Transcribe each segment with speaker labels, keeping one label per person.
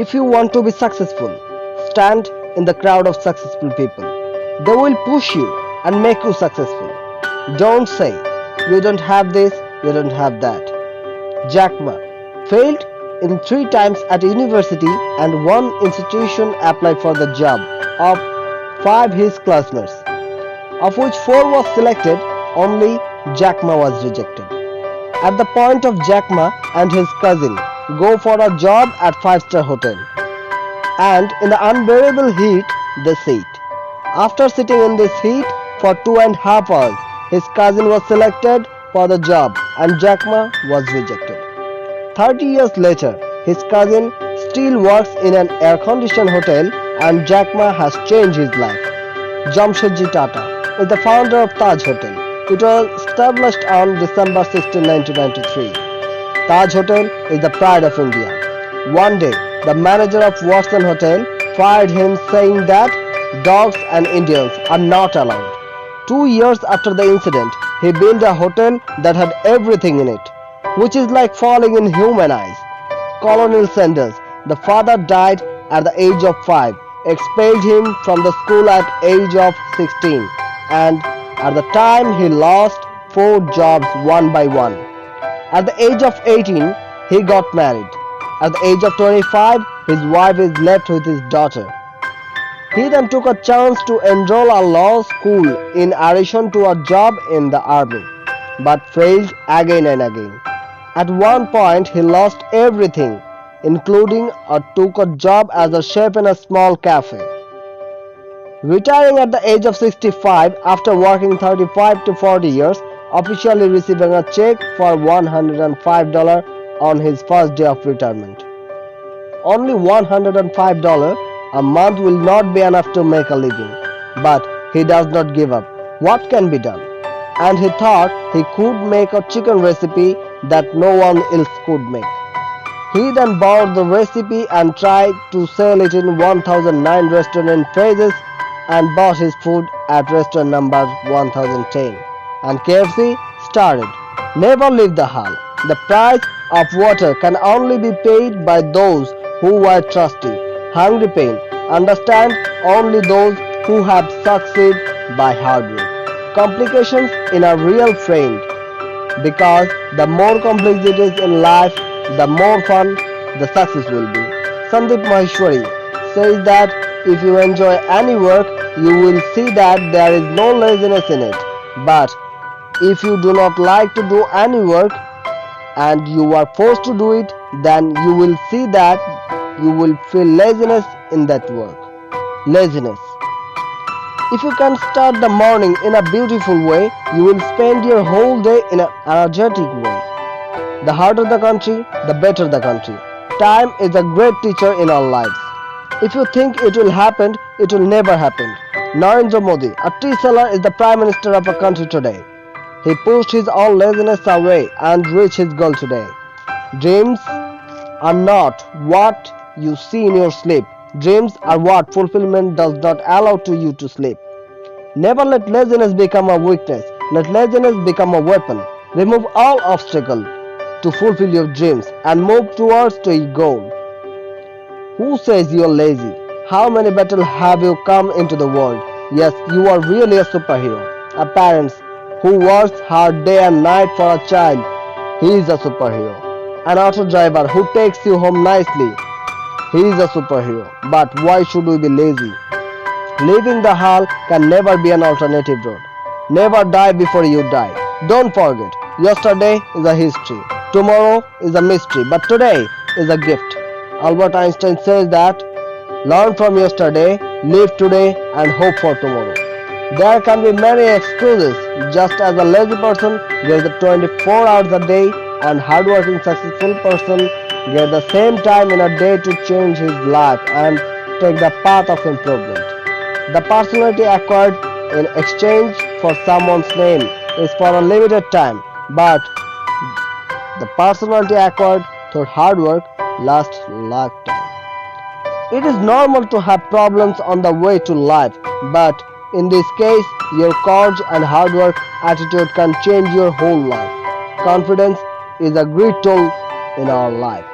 Speaker 1: If you want to be successful, stand in the crowd of successful people. They will push you and make you successful. Don't say, you don't have this, you don't have that. Jack Ma failed in 3 times at university and one institution applied for the job of 5 his classmates, of which 4 was selected, only Jack Ma was rejected. At the point of Jack Ma and his cousin go for a job at 5-star hotel, and in the unbearable heat they sit. After sitting in this heat for 2.5 hours, his cousin was selected for the job and Jack Ma was rejected. 30 years later, his cousin still works in an air-conditioned hotel and Jack Ma has changed his life. Jamshedji Tata is the founder of Taj Hotel. It was established on December 16, 1993. Taj Hotel is the pride of India. One day, the manager of Watson Hotel fired him saying that dogs and Indians are not allowed. 2 years after the incident, he built a hotel that had everything in it, which is like falling in human eyes. Colonel Sanders, the father, died at the age of 5, expelled him from the school at age of 16, and at the time he lost 4 jobs one by one. At the age of 18, he got married. At the age of 25, his wife is left with his daughter. He then took a chance to enroll a law school in addition to a job in the army, but failed again and again. At one point, he lost everything, including took a job as a chef in a small cafe. Retiring at the age of 65 after working 35 to 40 years, officially receiving a check for $105 on his first day of retirement. Only $105 a month will not be enough to make a living, but he does not give up. What can be done? And he thought he could make a chicken recipe that no one else could make. He then bought the recipe and tried to sell it in 1009 restaurant phrases and bought his food at restaurant number 1010. And KFC started. Never leave the hall. The price of water can only be paid by those who were trusty. Hungry pain. Understand only those who have succeeded by hard work. Complications in a real friend. Because the more complexities in life, the more fun the success will be. Sandeep Maheshwari says that if you enjoy any work, you will see that there is no laziness in it. But if you do not like to do any work and you are forced to do it, then you will see that you will feel laziness in that work. Laziness. If you can start the morning in a beautiful way, you will spend your whole day in an energetic way. The harder the country, the better the country. Time is a great teacher in our lives. If you think it will happen, it will never happen. Narendra Modi, a tea seller, is the Prime Minister of a country today. He pushed his own laziness away and reached his goal today. Dreams are not what you see in your sleep. Dreams are what fulfillment does not allow to you to sleep. Never let laziness become a weakness. Let laziness become a weapon. Remove all obstacles to fulfill your dreams and move towards your goal. Who says you are lazy? How many battles have you come into the world? Yes, you are really a superhero. A parent who works hard day and night for a child, he is a superhero. An auto driver who takes you home nicely, he is a superhero. But why should we be lazy? Leaving the hall can never be an alternative road. Never die before you die. Don't forget, yesterday is a history. Tomorrow is a mystery, but today is a gift. Albert Einstein says that learn from yesterday, live today, and hope for tomorrow. There can be many excuses, just as a lazy person gets the 24 hours a day and hardworking successful person gets the same time in a day to change his life and take the path of improvement. The personality acquired in exchange for someone's name is for a limited time, but the personality acquired through hard work lasts lifetime. It is normal to have problems on the way to life, but in this case, your courage and hard work attitude can change your whole life. Confidence is a great tool in our life.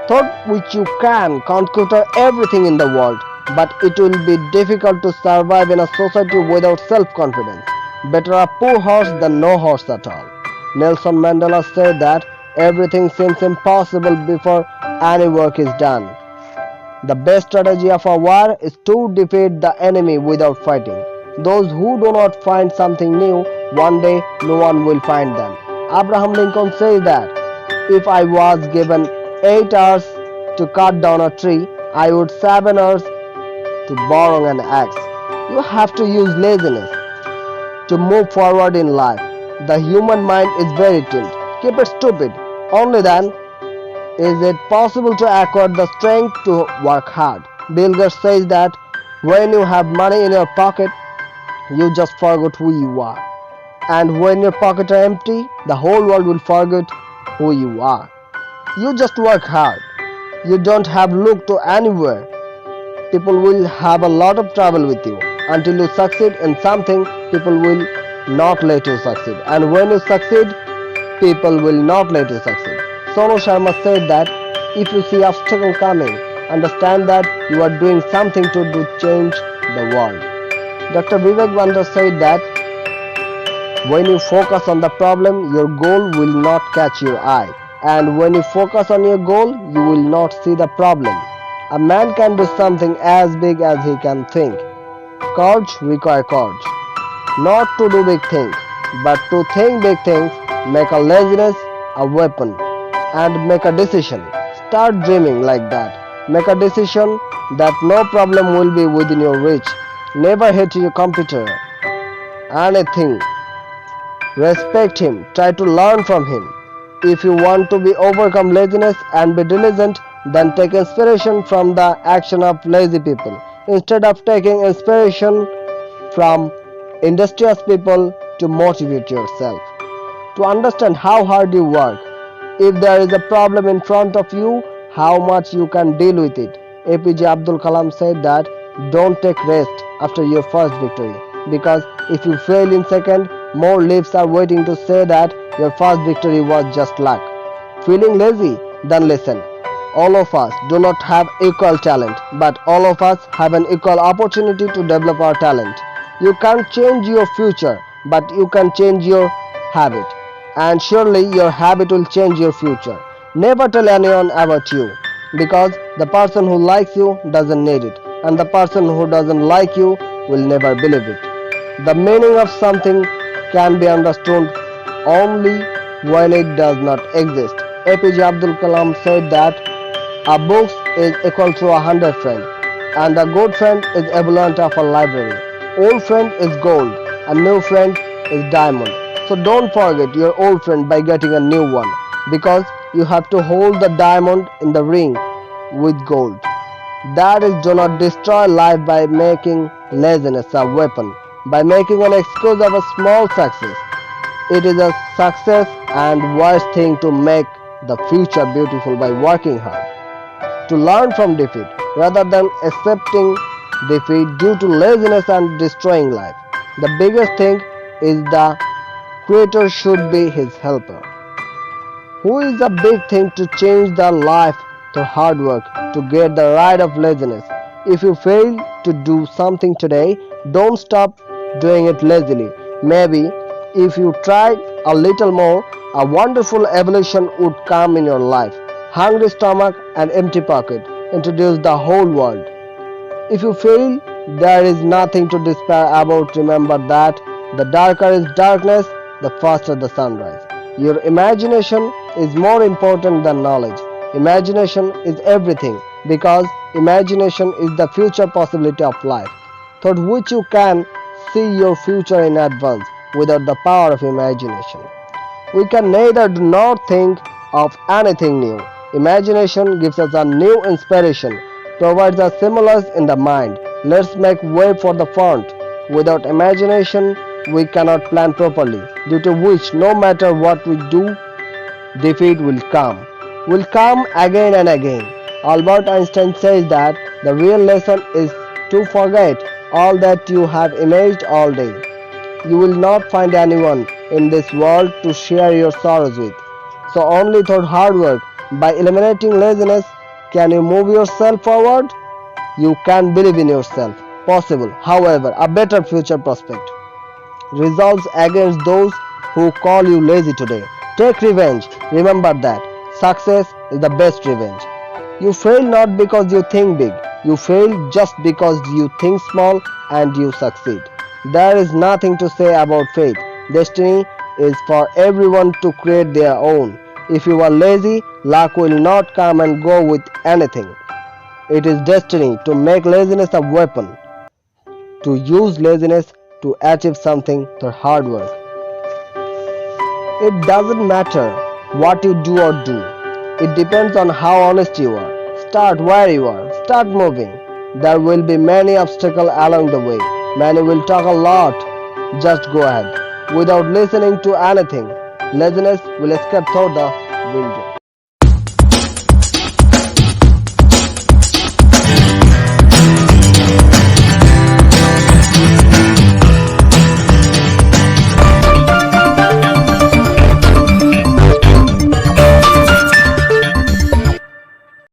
Speaker 1: Thought which you can conquer everything in the world, but it will be difficult to survive in a society without self-confidence. Better a poor horse than no horse at all. Nelson Mandela said that everything seems impossible before any work is done. The best strategy of a war is to defeat the enemy without fighting. Those who do not find something new, one day no one will find them. Abraham Lincoln says that if I was given 8 hours to cut down a tree, I would 7 hours to borrow an axe. You have to use laziness to move forward in life. The human mind is very tilt. Keep it stupid. Only then is it possible to acquire the strength to work hard. Bill Gates says that when you have money in your pocket, you just forget who you are. And when your pockets are empty, the whole world will forget who you are. You just work hard. You don't have to look to anywhere. People will have a lot of trouble with you. Until you succeed in something, people will not let you succeed. And when you succeed, people will not let you succeed. Sonu Sharma said that if you see obstacle coming, understand that you are doing something to change the world. Dr. Vivek Bandra said that when you focus on the problem, your goal will not catch your eye. And when you focus on your goal, you will not see the problem. A man can do something as big as he can think. Courage requires courage. Not to do big things, but to think big things, make a laziness a weapon, and make a decision. Start dreaming like that. Make a decision that no problem will be within your reach. Never hate your computer. Anything. Respect him. Try to learn from him. If you want to be overcome laziness and be diligent, then take inspiration from the action of lazy people instead of taking inspiration from industrious people to motivate yourself. To understand how hard you work, if there is a problem in front of you, how much you can deal with it. APJ Abdul Kalam said that don't take rest after your first victory, because if you fail in second, more lives are waiting to say that your first victory was just luck. Feeling lazy? Then listen. All of us do not have equal talent, but all of us have an equal opportunity to develop our talent. You can't change your future, but you can change your habit. And surely your habit will change your future. Never tell anyone about you, because the person who likes you doesn't need it, and the person who doesn't like you will never believe it. The meaning of something can be understood only when it does not exist. APJ Abdul Kalam said that a book is equal to 100 friends, and a good friend is equivalent of a library. Old friend is gold, a new friend is diamond. So don't forget your old friend by getting a new one, because you have to hold the diamond in the ring with gold. That is, do not destroy life by making laziness a weapon, by making an excuse of a small success. It is a success and wise thing to make the future beautiful by working hard. To learn from defeat rather than accepting defeat due to laziness and destroying life. The biggest thing is the creator should be his helper. Who is a big thing to change the life through hard work to get the right of laziness. If you fail to do something today, don't stop doing it lazily. Maybe if you try a little more, a wonderful evolution would come in your life. Hungry stomach and empty pocket introduce the whole world. If you fail, there is nothing to despair about. Remember that the darker is darkness, the faster the sunrise. Your imagination is more important than knowledge. Imagination is everything, because imagination is the future possibility of life, through which you can see your future in advance without the power of imagination. We can neither do nor think of anything new. Imagination gives us a new inspiration, provides a stimulus in the mind. Let's make way for the font. Without imagination, we cannot plan properly, due to which no matter what we do, defeat will come again and again. Albert Einstein says that the real lesson is to forget all that you have imagined all day. You will not find anyone in this world to share your sorrows with. So only through hard work, by eliminating laziness, Can you move yourself forward? You can believe in yourself. Possible, however, a better future prospect. Resolves against those who call you lazy today. Take revenge. Remember that success is the best revenge. You fail not because you think big. You fail just because you think small and you succeed. There is nothing to say about fate. Destiny is for everyone to create their own. If you are lazy, luck will not come and go with anything. It is destiny to make laziness a weapon, to use laziness to achieve something through hard work. It doesn't matter what you do or do. It depends on how honest you are. Start where you are. Start moving. There will be many obstacles along the way. Many will talk a lot. Just go ahead. Without listening to anything, laziness will escape through the window.